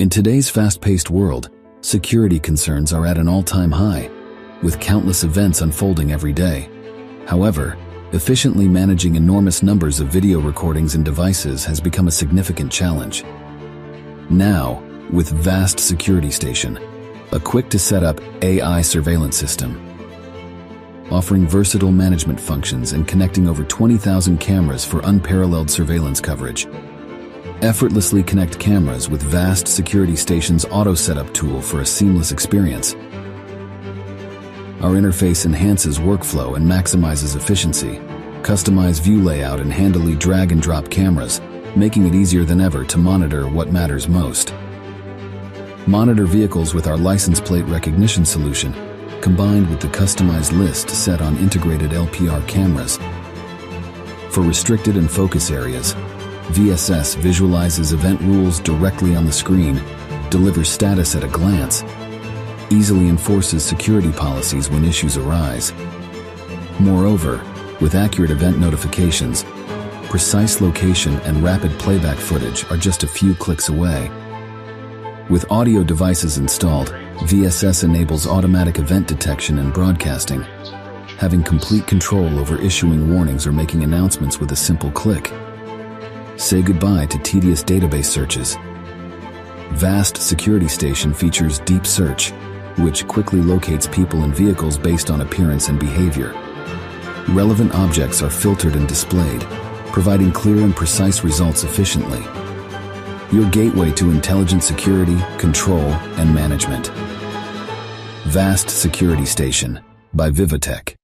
In today's fast-paced world, security concerns are at an all-time high, with countless events unfolding every day. However, efficiently managing enormous numbers of video recordings and devices has become a significant challenge. Now, with Vast Security Station, a quick-to-set-up AI surveillance system, offering versatile management functions and connecting over 20,000 cameras for unparalleled surveillance coverage. Effortlessly connect cameras with Vast Security Station's auto setup tool for a seamless experience. Our interface enhances workflow and maximizes efficiency. Customize view layout and handily drag and drop cameras, making it easier than ever to monitor what matters most. Monitor vehicles with our license plate recognition solution, combined with the customized list set on integrated LPR cameras. For restricted and focus areas, VSS visualizes event rules directly on the screen, delivers status at a glance, easily enforces security policies when issues arise. Moreover, with accurate event notifications, precise location and rapid playback footage are just a few clicks away. With audio devices installed, VSS enables automatic event detection and broadcasting, having complete control over issuing warnings or making announcements with a simple click. Say goodbye to tedious database searches. Vast Security Station features Deep Search, which quickly locates people and vehicles based on appearance and behavior. Relevant objects are filtered and displayed, providing clear and precise results efficiently. Your gateway to intelligent security, control, and management. Vast Security Station by VIVOTEK.